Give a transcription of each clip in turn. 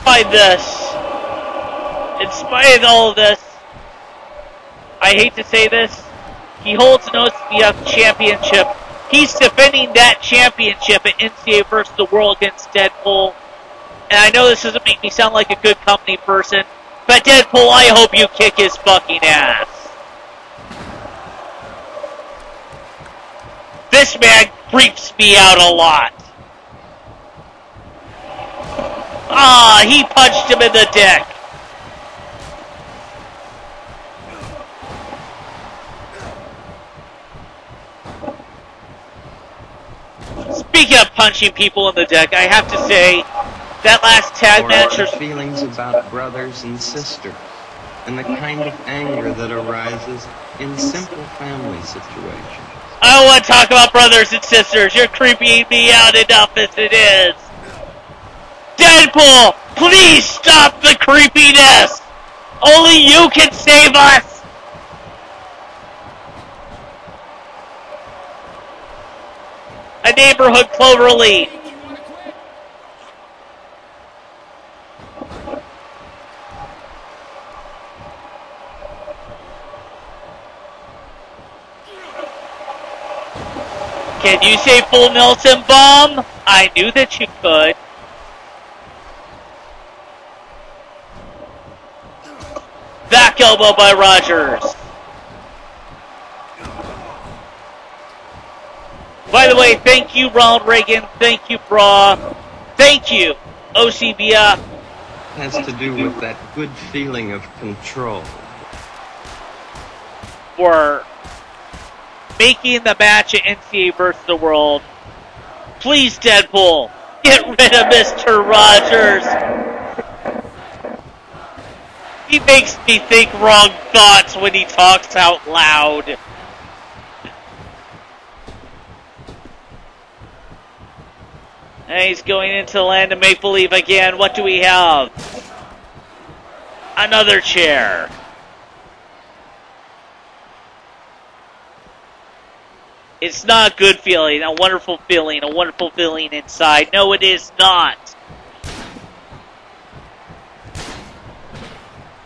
Despite this, in spite of all of this, I hate to say this, he holds an OCBF championship. He's defending that championship at NCAA versus the World against Deadpool. And I know this doesn't make me sound like a good company person, but Deadpool, I hope you kick his fucking ass. This man creeps me out a lot. Ah, he punched him in the dick. Speaking of punching people in the dick, I have to say, that last tag match... Or feelings about brothers and sisters, and the kind of anger that arises in simple family situations. I don't want to talk about brothers and sisters. You're creeping me out enough as it is. Deadpool, please stop the creepiness. Only you can save us. A neighborhood cloverleaf. Can you say full Nelson bomb? I knew that you could. Back elbow by Rogers. By the way, thank you, Ronald Reagan. Thank you, Bra. Thank you, OCBF. Has to do with that good feeling of control. For making the match at NCAA versus the World. Please, Deadpool, get rid of Mr. Rogers. He makes me think wrong thoughts when he talks out loud. And he's going into the land of make-believe again. What do we have? Another chair. It's not a good feeling, a wonderful feeling inside. No, it is not.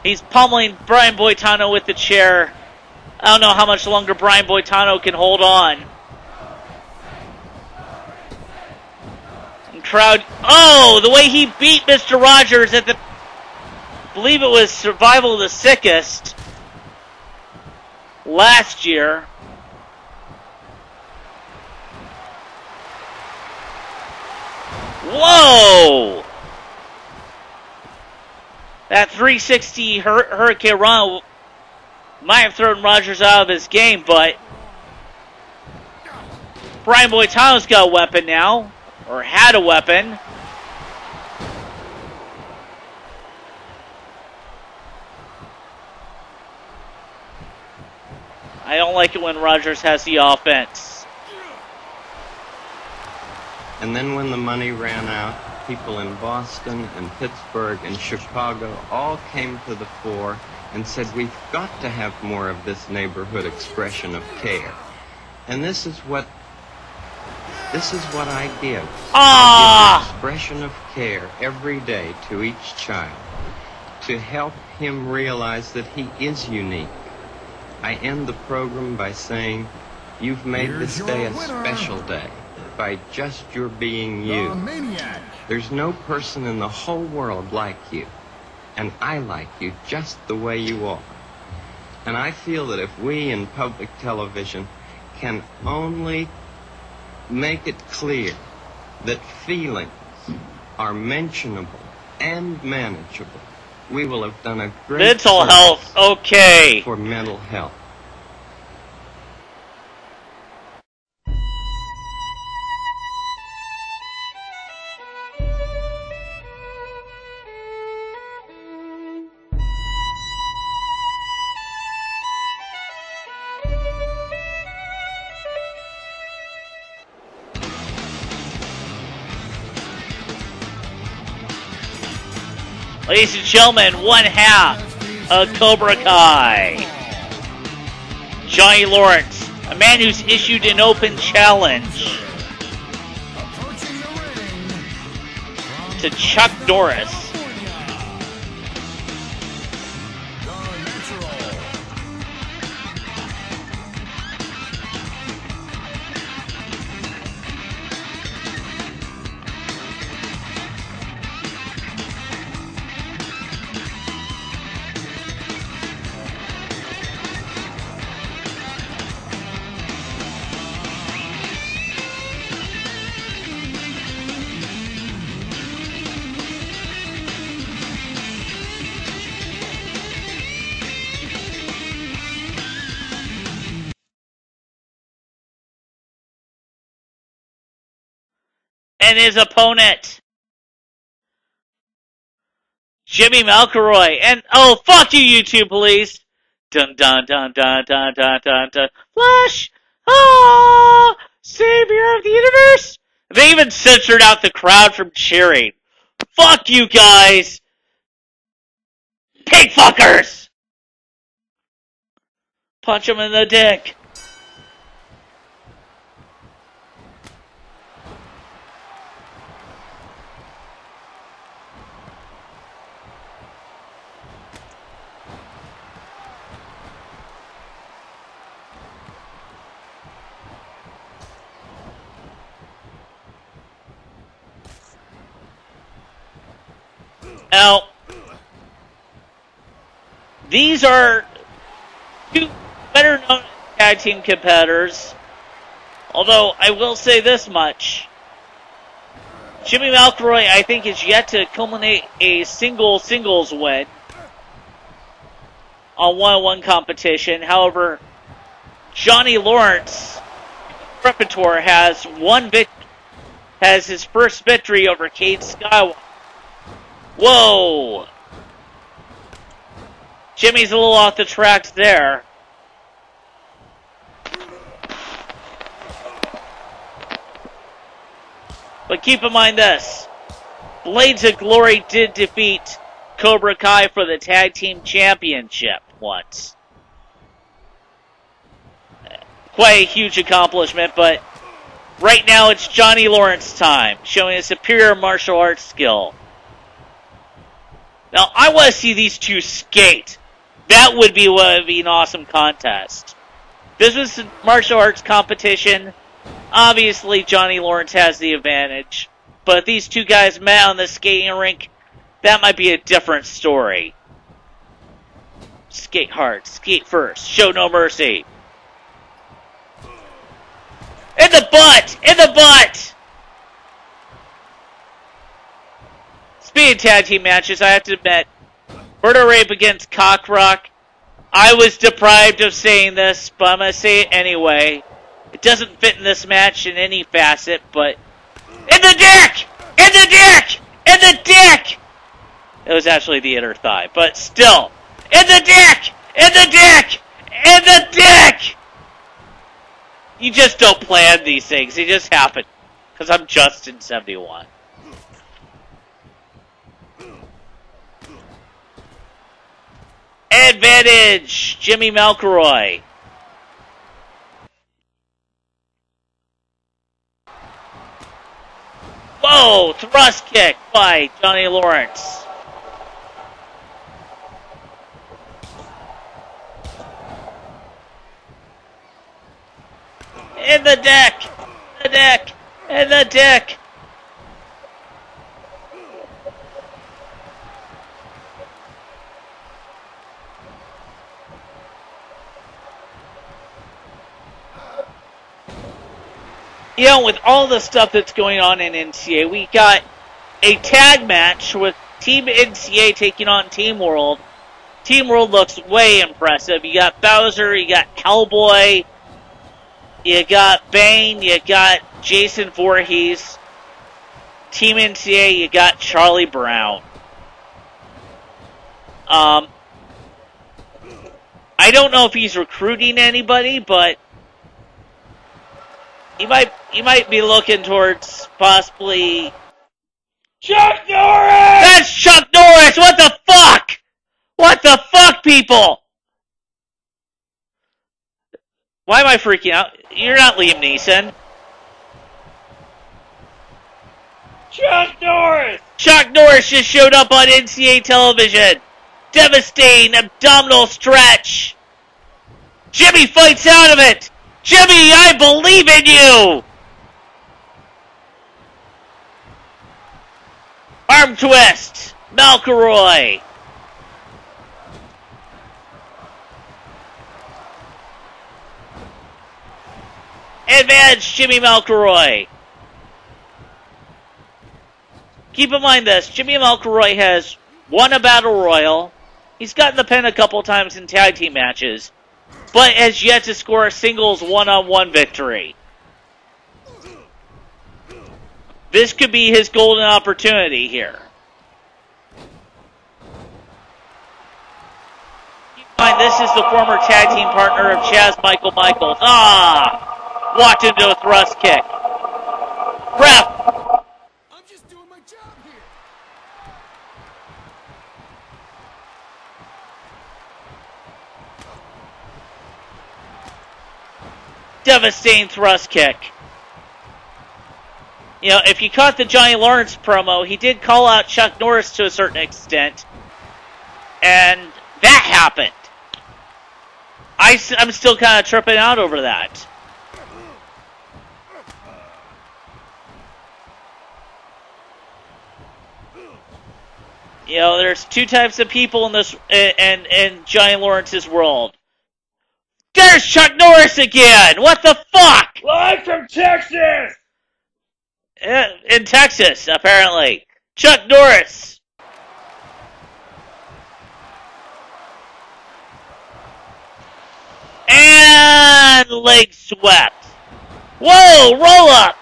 He's pummeling Brian Boitano with the chair. I don't know how much longer Brian Boitano can hold on. And crowd... Oh, the way he beat Mr. Rogers at the... I believe it was Survival of the Sickest last year. Whoa! That 360 Hurricane Run might have thrown Rogers out of his game, but Brian Boitano's got a weapon now, or had a weapon. I don't like it when Rogers has the offense. And then when the money ran out, people in Boston and Pittsburgh and Chicago all came to the fore and said, we've got to have more of this neighborhood expression of care. And this is what I give. I give expression of care every day to each child to help him realize that he is unique. I end the program by saying, you've made this day a special day by just your being you. There's no person in the whole world like you, and I like you just the way you are. And I feel that if we in public television can only make it clear that feelings are mentionable and manageable, we will have done a great mental health, okay, for mental health. Ladies and gentlemen, one half of Cobra Kai. Johnny Lawrence, a man who's issued an open challenge to Chuck Norris and his opponent, Jimmy MacElroy. And, oh, fuck you, YouTube police. Dun dun dun dun dun dun dun dun. Flash! Ah! Savior of the universe! They even censored out the crowd from cheering. Fuck you guys! Pig fuckers! Punch him in the dick. Now, these are two better known tag team competitors, although I will say this much. Jimmy MacElroy, I think, is yet to culminate a singles win on one-on-one competition. However, Johnny Lawrence, Repertoire, has his first victory over Cade Skywalker. Whoa! Jimmy's a little off the tracks there. But keep in mind this. Blades of Glory did defeat Cobra Kai for the Tag Team Championship once. Quite a huge accomplishment, but right now it's Johnny Lawrence time, showing a superior martial arts skill. Now, I want to see these two skate. That would be an awesome contest. This was a martial arts competition. Obviously, Johnny Lawrence has the advantage. But if these two guys met on the skating rink, that might be a different story. Skate hard. Skate first. Show no mercy. In the butt! In the butt! Speaking of tag team matches, I have to admit, Murder Rape against Cockrock. I was deprived of saying this, but I'm going to say it anyway. It doesn't fit in this match in any facet, but... In the dick! In the dick! In the dick! It was actually the inner thigh, but still. In the dick! In the dick! In the dick! You just don't plan these things. They just happen. Because I'm Justin 71. Advantage, Jimmy MacElroy. Whoa, thrust kick by Johnny Lawrence. In the deck, in the deck, in the deck. You know, with all the stuff that's going on in NCA, we got a tag match with Team NCA taking on Team World. Team World looks way impressive. You got Bowser, you got Hellboy, you got Bane, you got Jason Voorhees. Team NCA, you got Charlie Brown. I don't know if he's recruiting anybody, but you might be looking towards possibly Chuck Norris! That's Chuck Norris! What the fuck? What the fuck, people? Why am I freaking out? You're not Liam Neeson. Chuck Norris! Chuck Norris just showed up on NCA television. Devastating abdominal stretch. Jimmy fights out of it. Jimmy, I believe in you! Arm twist. MacElroy. Advantage, Jimmy MacElroy. Keep in mind this. Jimmy MacElroy has won a Battle Royal. He's gotten the pin a couple times in tag team matches, but has yet to score a singles one-on-one victory. This could be his golden opportunity here. Keep in mind, this is the former tag team partner of Chaz Michaels. Walked into a thrust kick. Ref. I'm just doing my job here. Devastating thrust kick. You know, if you caught the Johnny Lawrence promo, he did call out Chuck Norris to a certain extent. And that happened. I'm still kind of tripping out over that. You know, there's two types of people in this in Johnny Lawrence's world. There's Chuck Norris again! What the fuck? Live from Texas! In Texas, apparently. Chuck Norris. And leg swept. Whoa, roll up.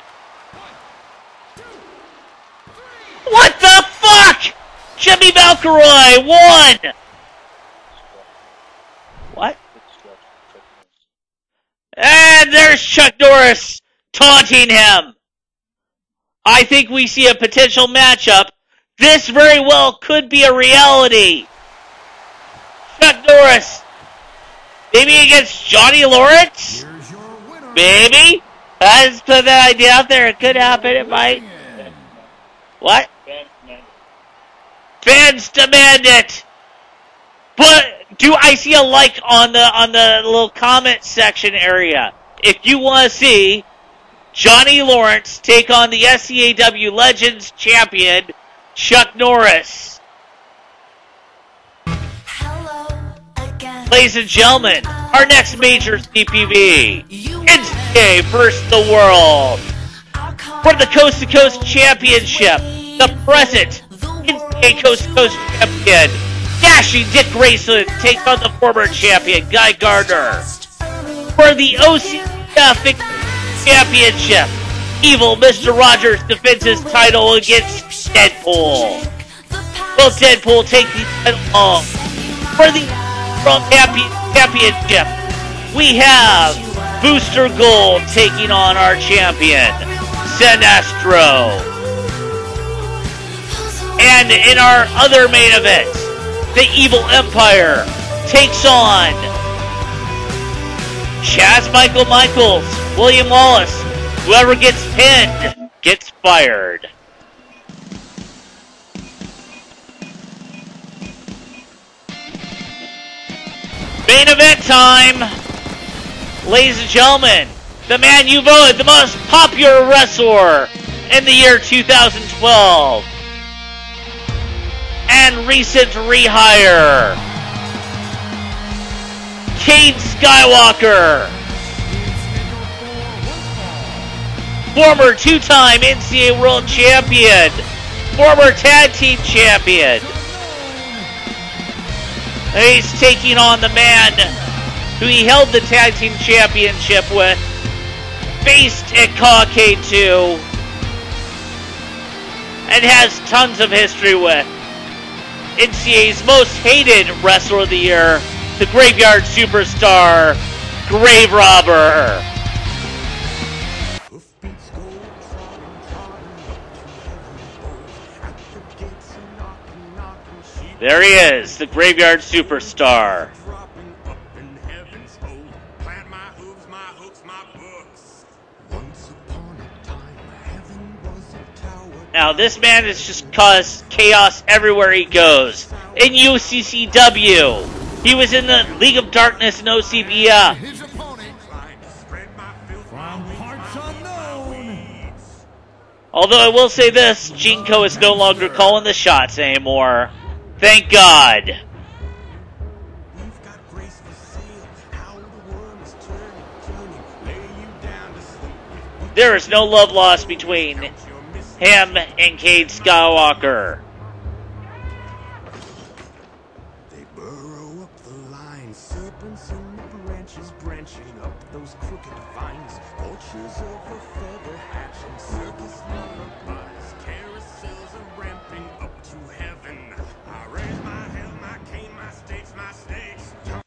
What the fuck? Jimmy MacElroy won. What? And there's Chuck Norris taunting him. I think we see a potential matchup. This very well could be a reality. Chuck Norris. Maybe against Johnny Lawrence? Maybe. Let's put that idea out there. It could happen. It might. What? Fans demand it. But do I see a like on the little comment section area? If you want to see Johnny Lawrence take on the SCAW Legends champion, Chuck Norris. Ladies and gentlemen, our next major CPV, NCAA versus the world. For the Coast to Coast Championship, the present NCAA Coast to Coast champion, Dashing Dick Grayson, takes on the former champion, Guy Gardner. For the OCF Championship, Evil Mr. Rogers defends his title against Deadpool. Will Deadpool take the title on? For the World Championship, we have Booster Gold taking on our champion, Sinestro. And in our other main event, the Evil Empire takes on Chaz Michaels, William Wallace. Whoever gets pinned gets fired. Main event time. Ladies and gentlemen, the man you voted the most popular wrestler in the year 2012. And recent rehire, Cade Skywalker. Former two-time NCAA World Champion. Former Tag Team Champion. He's taking on the man who he held the Tag Team Championship with, faced at Cade 2, and has tons of history with. NCAA's most hated wrestler of the year, the Graveyard Superstar, Grave Robber. There he is, the Graveyard Superstar. Now, this man has just caused chaos everywhere he goes. In UCCW, he was in the League of Darkness in OCBF. Although I will say this, Jinko is no longer calling the shots anymore. Thank God. There is no love lost between him and Cade Skywalker. They burrow up the line, serpents in the branches branching up those crooked vines, vultures of a feather hatching, circus never buzz, carousels are ramping up to heaven. I raise my hell, my cane, my stakes, my snakes.